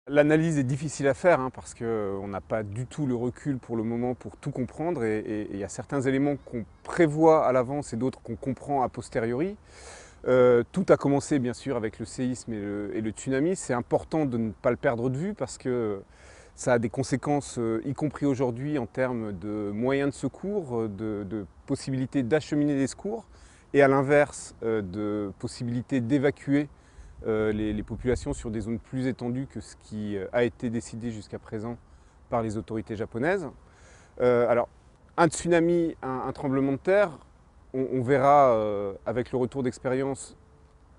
L'analyse est difficile à faire parce qu'on n'a pas du tout le recul pour le moment pour tout comprendre et il y a certains éléments qu'on prévoit à l'avance et d'autres qu'on comprend a posteriori. Tout a commencé bien sûr avec le séisme et le tsunami. C'est important de ne pas le perdre de vue parce que ça a des conséquences, y compris aujourd'hui, en termes de moyens de secours, de possibilités d'acheminer des secours et à l'inverse de possibilités d'évacuer les populations sur des zones plus étendues que ce qui a été décidé jusqu'à présent par les autorités japonaises. Alors, un tsunami, un tremblement de terre, on verra avec le retour d'expérience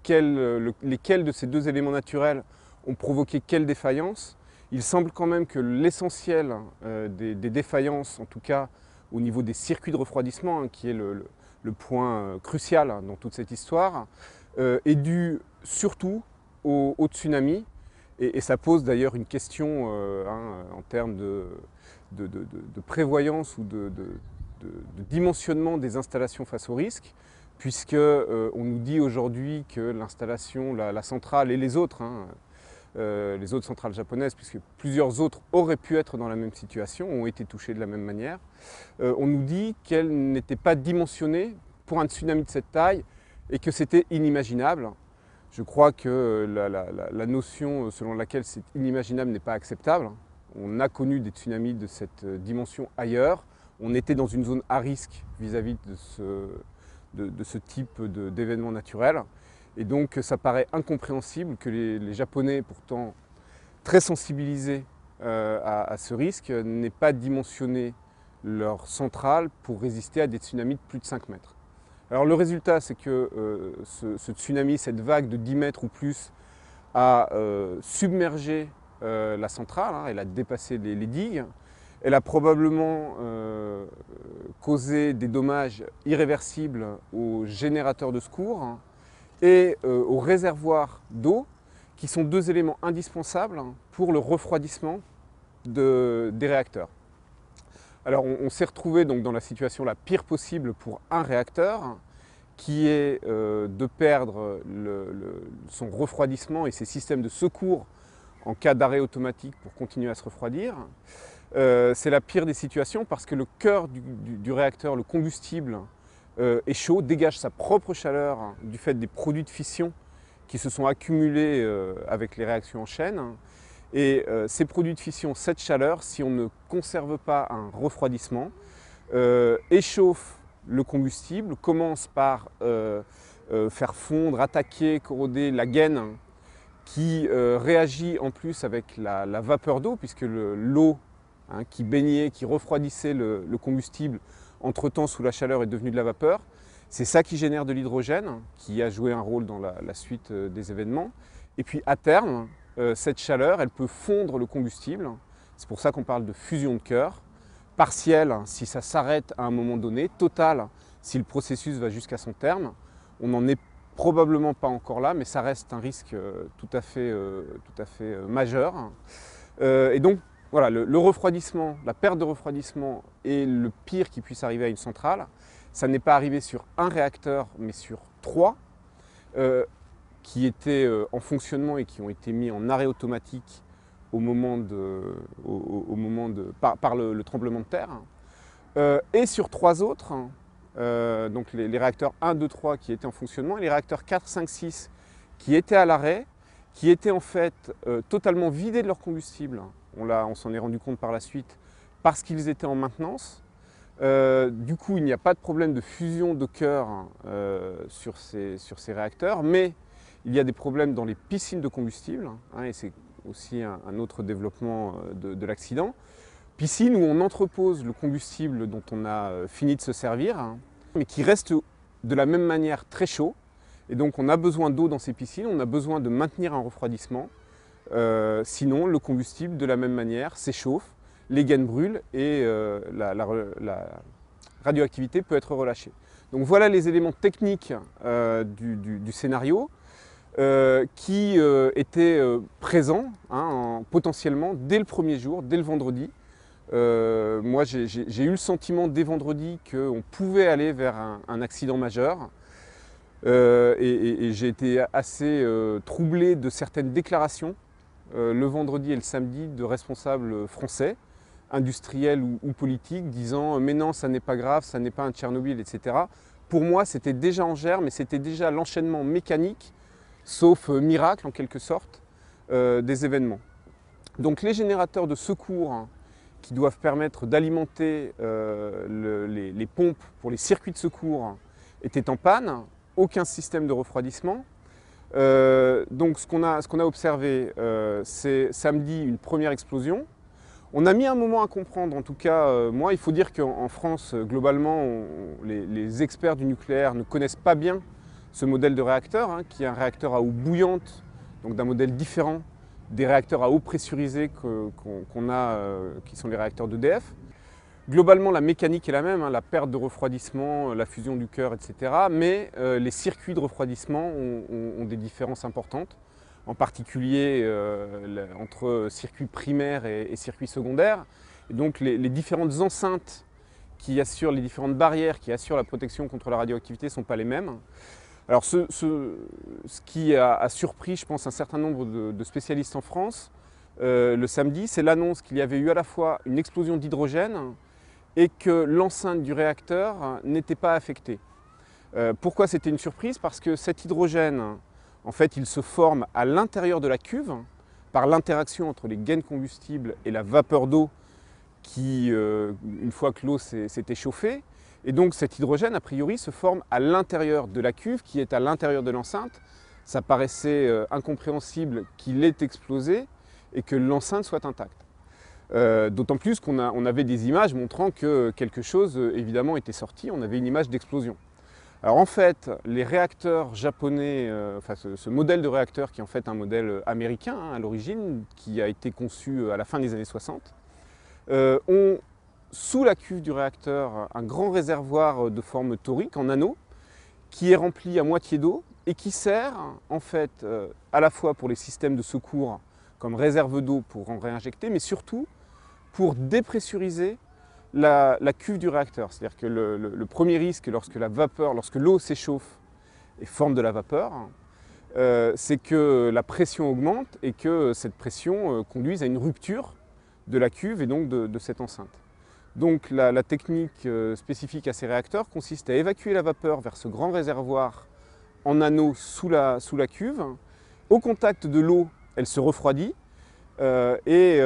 lesquels de ces deux éléments naturels ont provoqué quelle défaillance. Il semble quand même que l'essentiel des défaillances, en tout cas au niveau des circuits de refroidissement, qui est le point crucial dans toute cette histoire, est dû surtout au tsunami. Et ça pose d'ailleurs une question en termes de prévoyance ou de dimensionnement des installations face au risque, puisque on nous dit aujourd'hui que l'installation, la centrale et les autres centrales japonaises, puisque plusieurs autres auraient pu être dans la même situation, ont été touchées de la même manière, on nous dit qu'elles n'étaient pas dimensionnées pour un tsunami de cette taille et que c'était inimaginable. Je crois que la notion selon laquelle c'est inimaginable n'est pas acceptable. On a connu des tsunamis de cette dimension ailleurs. On était dans une zone à risque vis-à-vis de ce type d'événement naturel. Et donc ça paraît incompréhensible que les Japonais, pourtant très sensibilisés à ce risque, n'aient pas dimensionné leur centrale pour résister à des tsunamis de plus de 5 mètres. Alors le résultat, c'est que ce tsunami, cette vague de 10 mètres ou plus, a submergé la centrale, elle a dépassé les digues. Elle a probablement causé des dommages irréversibles aux générateurs de secours et aux réservoirs d'eau, qui sont deux éléments indispensables pour le refroidissement des réacteurs. Alors on s'est retrouvé donc dans la situation la pire possible pour un réacteur, qui est de perdre son refroidissement et ses systèmes de secours en cas d'arrêt automatique pour continuer à se refroidir. C'est la pire des situations parce que le cœur du réacteur, le combustible, est chaud, dégage sa propre chaleur du fait des produits de fission qui se sont accumulés avec les réactions en chaîne. Et ces produits de fission, cette chaleur, si on ne conserve pas un refroidissement, échauffe le combustible, commence par faire fondre, attaquer, corroder la gaine qui réagit en plus avec la vapeur d'eau, puisque l'eau qui baignait, qui refroidissait le combustible, entre-temps sous la chaleur est devenue de la vapeur. C'est ça qui génère de l'hydrogène, qui a joué un rôle dans la suite des événements. Et puis à terme, cette chaleur, elle peut fondre le combustible. C'est pour ça qu'on parle de fusion de cœur. Partielle si ça s'arrête à un moment donné, totale si le processus va jusqu'à son terme. On n'en est probablement pas encore là, mais ça reste un risque tout à fait majeur. Et donc voilà, le refroidissement, la perte de refroidissement est le pire qui puisse arriver à une centrale. Ça n'est pas arrivé sur un réacteur, mais sur 3 qui étaient en fonctionnement et qui ont été mis en arrêt automatique par le tremblement de terre. Et sur 3 autres, donc les réacteurs 1, 2, 3 qui étaient en fonctionnement, et les réacteurs 4, 5, 6 qui étaient à l'arrêt, qui étaient en fait totalement vidés de leur combustible. On s'en est rendu compte par la suite parce qu'ils étaient en maintenance. Du coup, il n'y a pas de problème de fusion de cœur sur ces réacteurs, mais il y a des problèmes dans les piscines de combustible, et c'est aussi un autre développement de l'accident. Piscine où on entrepose le combustible dont on a fini de se servir, mais qui reste de la même manière très chaud. Et donc on a besoin d'eau dans ces piscines, on a besoin de maintenir un refroidissement. Sinon, le combustible, de la même manière, s'échauffe, les gaines brûlent et la radioactivité peut être relâchée. Donc voilà les éléments techniques du scénario qui étaient présents potentiellement dès le premier jour, dès le vendredi. Moi, j'ai eu le sentiment dès vendredi qu'on pouvait aller vers un accident majeur. Et j'ai été assez troublé de certaines déclarations le vendredi et le samedi de responsables français, industriels ou politiques, disant mais non, ça n'est pas grave, ça n'est pas un Tchernobyl, etc. Pour moi, c'était déjà en germe, mais c'était déjà l'enchaînement mécanique, sauf miracle en quelque sorte, des événements. Donc les générateurs de secours, hein, qui doivent permettre d'alimenter les pompes pour les circuits de secours, étaient en panne, aucun système de refroidissement. Donc ce qu'on a observé, c'est samedi une première explosion. On a mis un moment à comprendre, en tout cas moi, il faut dire qu'en France, globalement, les experts du nucléaire ne connaissent pas bien ce modèle de réacteur, hein, qui est un réacteur à eau bouillante, donc d'un modèle différent des réacteurs à eau pressurisée qu'on a, qui sont les réacteurs d'EDF. Globalement, la mécanique est la même, hein, la perte de refroidissement, la fusion du cœur, etc. Mais les circuits de refroidissement ont des différences importantes, en particulier entre circuits primaires et circuits secondaires. Et donc les différentes enceintes qui assurent, les différentes barrières qui assurent la protection contre la radioactivité ne sont pas les mêmes. Alors ce qui a surpris, je pense, un certain nombre de spécialistes en France, le samedi, c'est l'annonce qu'il y avait eu à la fois une explosion d'hydrogène et que l'enceinte du réacteur n'était pas affectée. Pourquoi c'était une surprise? Parce que cet hydrogène, en fait, il se forme à l'intérieur de la cuve par l'interaction entre les gaines combustibles et la vapeur d'eau qui, une fois que l'eau s'est échauffée, et donc cet hydrogène, a priori, se forme à l'intérieur de la cuve qui est à l'intérieur de l'enceinte. Ça paraissait incompréhensible qu'il ait explosé et que l'enceinte soit intacte. D'autant plus qu'on avait des images montrant que quelque chose, évidemment, était sorti. On avait une image d'explosion. Alors en fait, les réacteurs japonais, enfin ce modèle de réacteur qui est en fait un modèle américain, hein, à l'origine, qui a été conçu à la fin des années 60, ont sous la cuve du réacteur un grand réservoir de forme torique en anneau qui est rempli à moitié d'eau et qui sert en fait à la fois pour les systèmes de secours comme réserve d'eau pour en réinjecter, mais surtout pour dépressuriser la cuve du réacteur. C'est-à-dire que le premier risque lorsque l'eau s'échauffe et forme de la vapeur, c'est que la pression augmente et que cette pression conduise à une rupture de la cuve et donc de cette enceinte. Donc la technique spécifique à ces réacteurs consiste à évacuer la vapeur vers ce grand réservoir en anneau sous la cuve. Au contact de l'eau, elle se refroidit et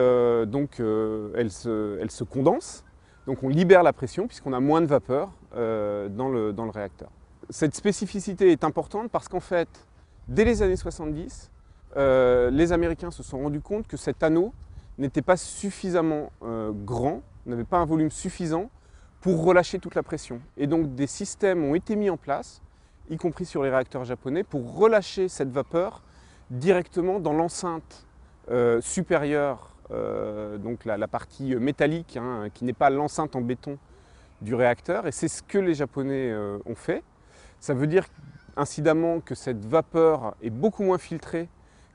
donc elle se condense. Donc on libère la pression puisqu'on a moins de vapeur dans le réacteur. Cette spécificité est importante parce qu'en fait, dès les années 70, les Américains se sont rendus compte que cet anneau n'était pas suffisamment grand, n'avait pas un volume suffisant pour relâcher toute la pression. Et donc des systèmes ont été mis en place, y compris sur les réacteurs japonais, pour relâcher cette vapeur directement dans l'enceinte supérieure, donc la partie métallique, hein, qui n'est pas l'enceinte en béton du réacteur. Et c'est ce que les Japonais ont fait. Ça veut dire incidemment que cette vapeur est beaucoup moins filtrée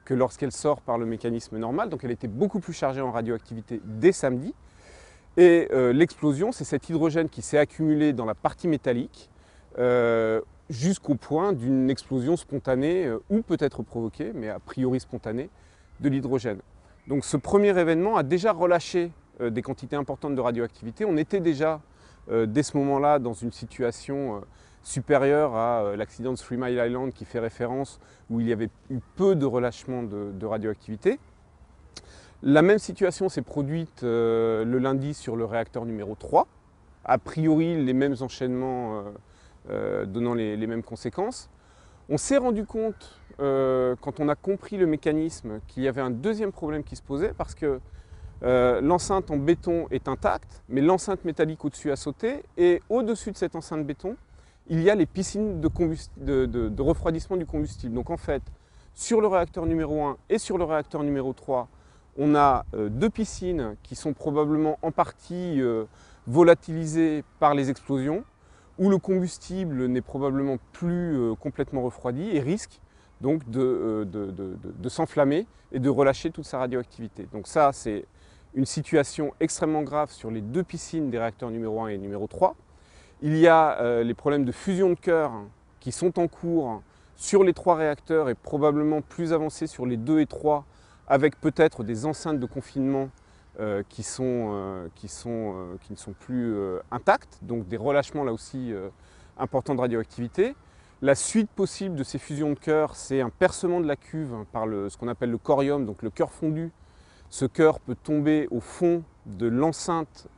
que lorsqu'elle sort par le mécanisme normal. Donc elle était beaucoup plus chargée en radioactivité dès samedi. Et l'explosion, c'est cet hydrogène qui s'est accumulé dans la partie métallique jusqu'au point d'une explosion spontanée ou peut-être provoquée, mais a priori spontanée, de l'hydrogène. Donc ce premier événement a déjà relâché des quantités importantes de radioactivité. On était déjà dès ce moment-là dans une situation supérieure à l'accident de 3 Mile Island qui fait référence, où il y avait eu peu de relâchement de radioactivité. La même situation s'est produite le lundi sur le réacteur numéro 3. A priori, les mêmes enchaînements donnant les mêmes conséquences. On s'est rendu compte, quand on a compris le mécanisme, qu'il y avait un deuxième problème qui se posait parce que l'enceinte en béton est intacte, mais l'enceinte métallique au-dessus a sauté et au-dessus de cette enceinte béton, il y a les piscines de refroidissement du combustible. Donc en fait, sur le réacteur numéro 1 et sur le réacteur numéro 3, on a deux piscines qui sont probablement en partie volatilisées par les explosions, où le combustible n'est probablement plus complètement refroidi et risque donc de s'enflammer et de relâcher toute sa radioactivité. Donc ça, c'est une situation extrêmement grave sur les deux piscines des réacteurs numéro 1 et numéro 3. Il y a les problèmes de fusion de cœur qui sont en cours sur les trois réacteurs et probablement plus avancés sur les 2 et 3 avec peut-être des enceintes de confinement qui ne sont plus intactes, donc des relâchements là aussi importants de radioactivité. La suite possible de ces fusions de cœur, c'est un percement de la cuve par ce qu'on appelle le corium, donc le cœur fondu. Ce cœur peut tomber au fond de l'enceinte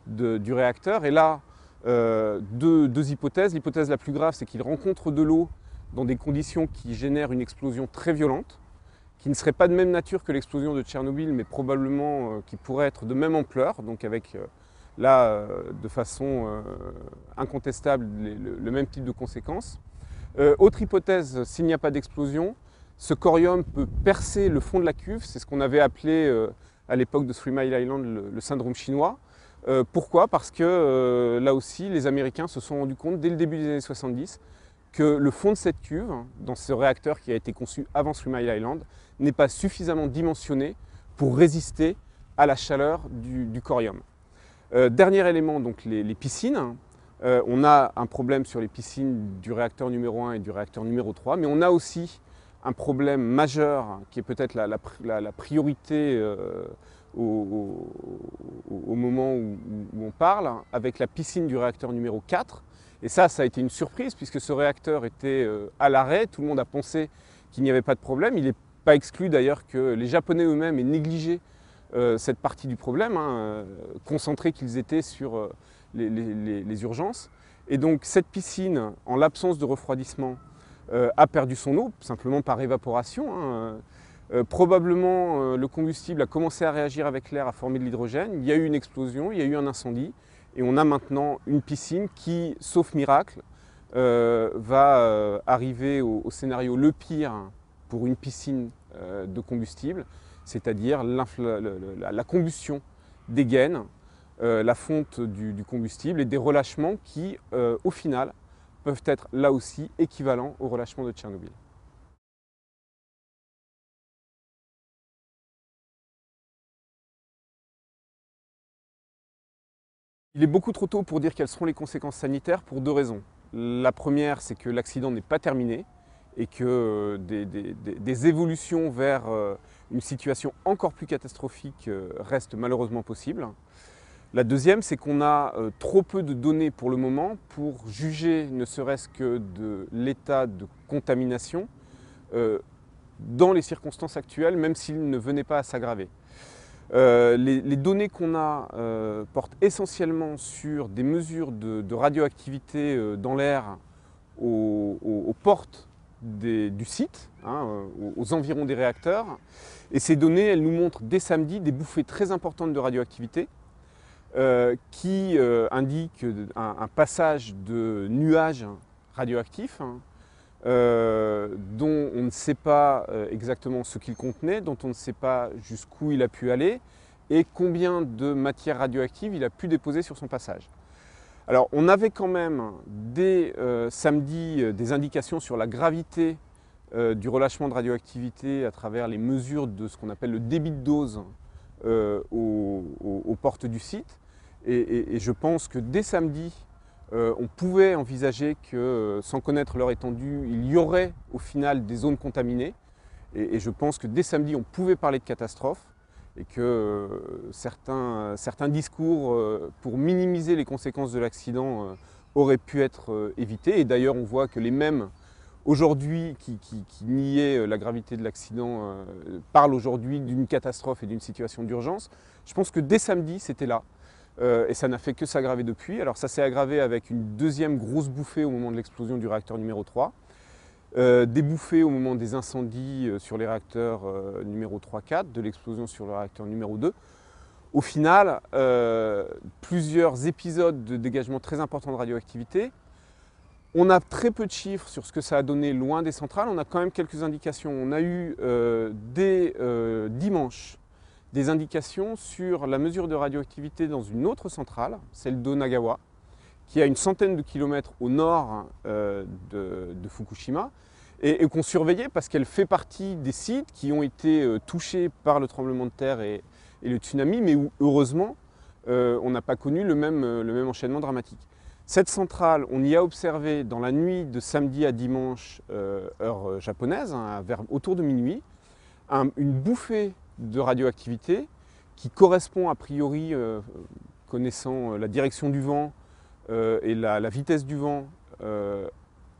du réacteur. Et là, deux hypothèses. L'hypothèse la plus grave, c'est qu'il rencontre de l'eau dans des conditions qui génèrent une explosion très violente, qui ne serait pas de même nature que l'explosion de Tchernobyl, mais probablement qui pourrait être de même ampleur, donc avec là, de façon incontestable, le même type de conséquences. Autre hypothèse, s'il n'y a pas d'explosion, ce corium peut percer le fond de la cuve, c'est ce qu'on avait appelé à l'époque de Three Mile Island le syndrome chinois. Pourquoi? Parce que là aussi, les Américains se sont rendus compte dès le début des années 70 que le fond de cette cuve, dans ce réacteur qui a été conçu avant Three Mile Island, n'est pas suffisamment dimensionné pour résister à la chaleur du corium. Dernier élément, donc les piscines. On a un problème sur les piscines du réacteur numéro 1 et du réacteur numéro 3, mais on a aussi un problème majeur qui est peut-être la priorité au moment où on parle, avec la piscine du réacteur numéro 4. Et ça a été une surprise puisque ce réacteur était à l'arrêt, tout le monde a pensé qu'il n'y avait pas de problème. Il n'est pas exclu d'ailleurs que les Japonais eux-mêmes aient négligé cette partie du problème, concentrés qu'ils étaient sur les urgences. Et donc cette piscine, en l'absence de refroidissement, a perdu son eau, simplement par évaporation. Probablement le combustible a commencé à réagir avec l'air, à former de l'hydrogène. Il y a eu une explosion, il y a eu un incendie. Et on a maintenant une piscine qui, sauf miracle, va arriver au scénario le pire pour une piscine de combustible, c'est-à-dire la combustion des gaines, la fonte du combustible et des relâchements qui, au final, peuvent être là aussi équivalents au relâchement de Tchernobyl. Il est beaucoup trop tôt pour dire quelles seront les conséquences sanitaires pour deux raisons. La première, c'est que l'accident n'est pas terminé et que des évolutions vers une situation encore plus catastrophique restent malheureusement possibles. La deuxième, c'est qu'on a trop peu de données pour le moment pour juger ne serait-ce que de l'état de contamination dans les circonstances actuelles, même s'il ne venait pas à s'aggraver. Les données qu'on a portent essentiellement sur des mesures de radioactivité dans l'air aux portes du site, aux environs des réacteurs. Et ces données, elles nous montrent dès samedi des bouffées très importantes de radioactivité qui indiquent un passage de nuages radioactifs dont on ne sait pas exactement ce qu'il contenait, dont on ne sait pas jusqu'où il a pu aller et combien de matière radioactive il a pu déposer sur son passage. Alors on avait quand même dès samedi des indications sur la gravité du relâchement de radioactivité à travers les mesures de ce qu'on appelle le débit de dose aux portes du site. Et je pense que dès samedi, on pouvait envisager que, sans connaître leur étendue, il y aurait au final des zones contaminées. Et je pense que dès samedi, on pouvait parler de catastrophe et que certains discours pour minimiser les conséquences de l'accident auraient pu être évités. Et d'ailleurs, on voit que les mêmes aujourd'hui qui niaient la gravité de l'accident parlent aujourd'hui d'une catastrophe et d'une situation d'urgence. Je pense que dès samedi, c'était là. Et ça n'a fait que s'aggraver depuis. Alors ça s'est aggravé avec une deuxième grosse bouffée au moment de l'explosion du réacteur numéro 3. Des bouffées au moment des incendies sur les réacteurs numéro 3-4, de l'explosion sur le réacteur numéro 2. Au final, plusieurs épisodes de dégagement très importants de radioactivité. On a très peu de chiffres sur ce que ça a donné loin des centrales. On a quand même quelques indications. On a eu dès dimanche des indications sur la mesure de radioactivité dans une autre centrale, celle d'Onagawa, qui est à une centaine de kilomètres au nord de Fukushima, et qu'on surveillait parce qu'elle fait partie des sites qui ont été touchés par le tremblement de terre et le tsunami, mais où heureusement on n'a pas connu le même enchaînement dramatique. Cette centrale, on y a observé dans la nuit de samedi à dimanche, heure japonaise, autour de minuit, une bouffée de radioactivité qui correspond a priori, connaissant la direction du vent et la vitesse du vent,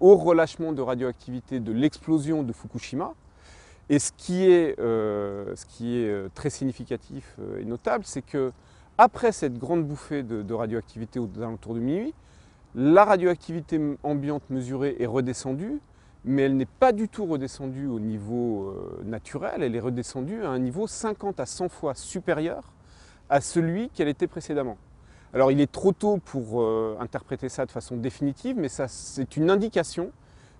au relâchement de radioactivité de l'explosion de Fukushima. Et ce qui est très significatif et notable, c'est que après cette grande bouffée de radioactivité aux alentours de minuit, la radioactivité ambiante mesurée est redescendue, mais elle n'est pas du tout redescendue au niveau naturel, elle est redescendue à un niveau 50 à 100 fois supérieur à celui qu'elle était précédemment. Alors il est trop tôt pour interpréter ça de façon définitive, mais c'est une indication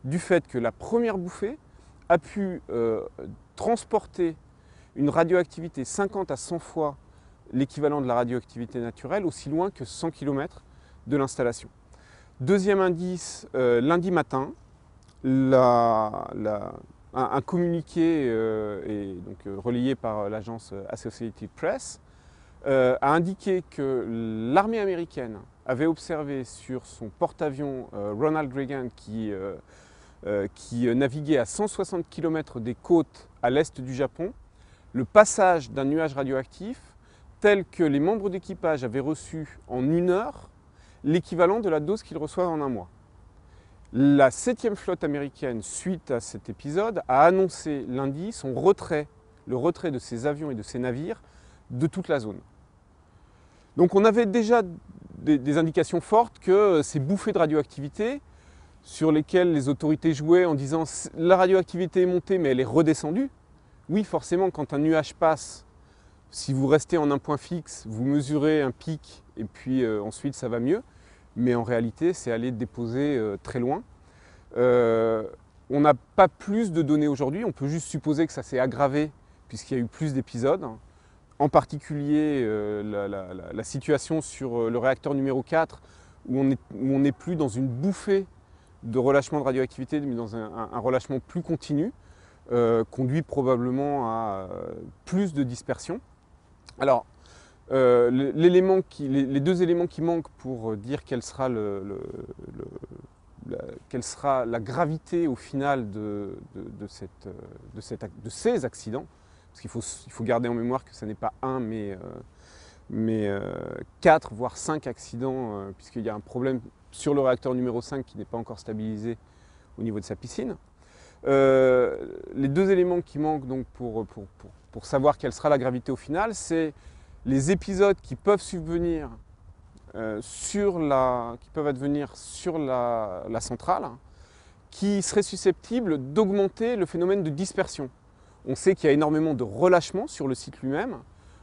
du fait que la première bouffée a pu transporter une radioactivité 50 à 100 fois l'équivalent de la radioactivité naturelle aussi loin que 100 km de l'installation. Deuxième indice, lundi matin, un communiqué relayé par l'agence Associated Press a indiqué que l'armée américaine avait observé sur son porte-avions Ronald Reagan qui naviguait à 160 km des côtes à l'est du Japon, le passage d'un nuage radioactif tel que les membres d'équipage avaient reçu en 1 heure l'équivalent de la dose qu'ils reçoivent en 1 mois. La 7e flotte américaine, suite à cet épisode, a annoncé lundi le retrait de ses avions et de ses navires de toute la zone. Donc on avait déjà des indications fortes que ces bouffées de radioactivité, sur lesquelles les autorités jouaient en disant « la radioactivité est montée mais elle est redescendue », oui forcément quand un nuage passe, si vous restez en un point fixe, vous mesurez un pic et puis ensuite ça va mieux, mais en réalité c'est aller déposer très loin. On n'a pas plus de données aujourd'hui, on peut juste supposer que ça s'est aggravé puisqu'il y a eu plus d'épisodes. En particulier la situation sur le réacteur numéro 4 où on n'est plus dans une bouffée de relâchement de radioactivité mais dans un relâchement plus continu conduit probablement à plus de dispersion. Alors, les deux éléments qui manquent pour dire quelle sera la gravité au final de ces accidents, parce qu'il faut garder en mémoire que ce n'est pas un, mais 4 voire 5 accidents, puisqu'il y a un problème sur le réacteur numéro 5 qui n'est pas encore stabilisé au niveau de sa piscine. Les deux éléments qui manquent donc pour savoir quelle sera la gravité au final, c'est les épisodes qui peuvent subvenir qui peuvent advenir sur la centrale, qui seraient susceptibles d'augmenter le phénomène de dispersion. On sait qu'il y a énormément de relâchement sur le site lui-même.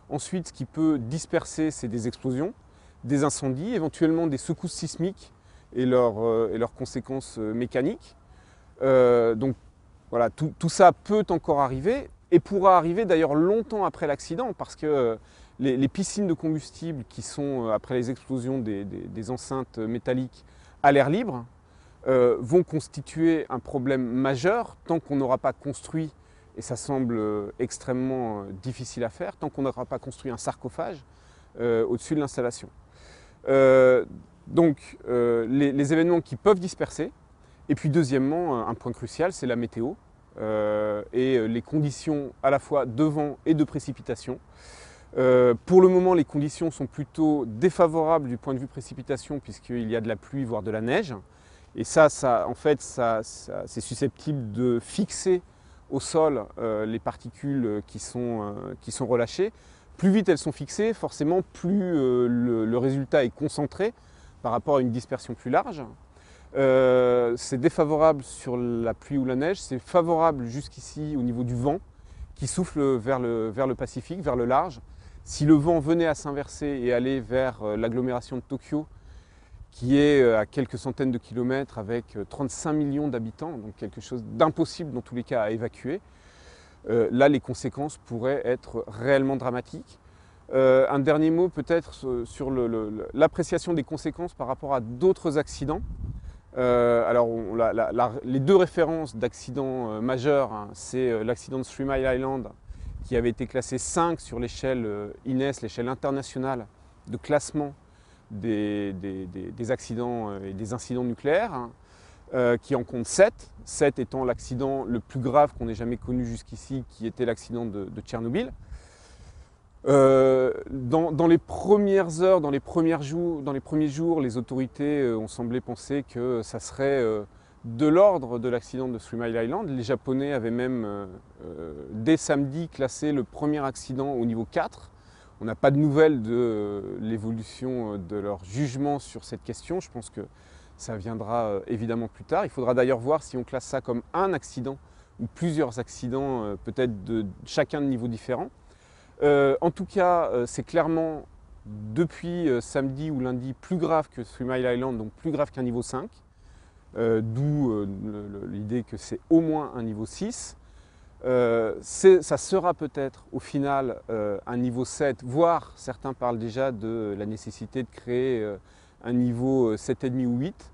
Ensuite, ce qui peut disperser, c'est des explosions, des incendies, éventuellement des secousses sismiques et leurs conséquences mécaniques. Donc voilà, tout ça peut encore arriver et pourra arriver d'ailleurs longtemps après l'accident parce que les piscines de combustible qui sont, après les explosions des enceintes métalliques à l'air libre, vont constituer un problème majeur tant qu'on n'aura pas construit, et ça semble extrêmement difficile à faire, tant qu'on n'aura pas construit un sarcophage au-dessus de l'installation. Donc les événements qui peuvent disperser, et puis deuxièmement, un point crucial, c'est la météo et les conditions à la fois de vent et de précipitation. Pour le moment, les conditions sont plutôt défavorables du point de vue précipitation puisqu'il y a de la pluie, voire de la neige. Et ça c'est susceptible de fixer au sol les particules qui sont relâchées. Plus vite elles sont fixées, forcément plus le résultat est concentré par rapport à une dispersion plus large. C'est défavorable sur la pluie ou la neige, c'est favorable jusqu'ici au niveau du vent qui souffle vers le Pacifique, vers le large. Si le vent venait à s'inverser et aller vers l'agglomération de Tokyo, qui est à quelques centaines de kilomètres avec 35 millions d'habitants, donc quelque chose d'impossible dans tous les cas à évacuer, là les conséquences pourraient être réellement dramatiques. Un dernier mot peut-être sur l'appréciation des conséquences par rapport à d'autres accidents. Alors les deux références d'accidents majeurs, hein, c'est l'accident de 3 Mile Island qui avait été classé 5 sur l'échelle INES, l'échelle internationale de classement des accidents et des incidents nucléaires. qui en compte 7. 7 étant l'accident le plus grave qu'on ait jamais connu jusqu'ici, qui était l'accident de Tchernobyl. Dans les premières heures, dans les premiers jours, les autorités ont semblé penser que ça serait de l'ordre de l'accident de 3 Mile Island. Les Japonais avaient même, dès samedi, classé le premier accident au niveau 4. On n'a pas de nouvelles de l'évolution de leur jugement sur cette question. Je pense que ça viendra évidemment plus tard. Il faudra d'ailleurs voir si on classe ça comme un accident ou plusieurs accidents, peut-être de chacun de niveau différent. En tout cas, c'est clairement depuis samedi ou lundi plus grave que 3 Mile Island, donc plus grave qu'un niveau 5, d'où l'idée que c'est au moins un niveau 6. Ça sera peut-être au final un niveau 7, voire certains parlent déjà de la nécessité de créer un niveau 7,5 ou 8.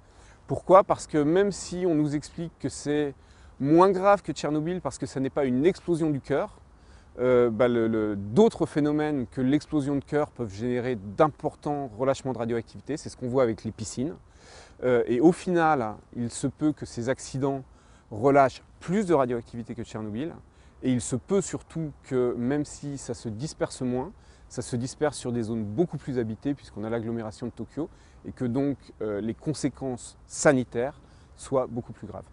Pourquoi? Parce que même si on nous explique que c'est moins grave que Tchernobyl parce que ça n'est pas une explosion du cœur, d'autres phénomènes que l'explosion de cœur peuvent générer d'importants relâchements de radioactivité. C'est ce qu'on voit avec les piscines. Et au final, il se peut que ces accidents relâchent plus de radioactivité que Tchernobyl. Et il se peut surtout que même si ça se disperse moins, ça se disperse sur des zones beaucoup plus habitées puisqu'on a l'agglomération de Tokyo et que donc les conséquences sanitaires soient beaucoup plus graves.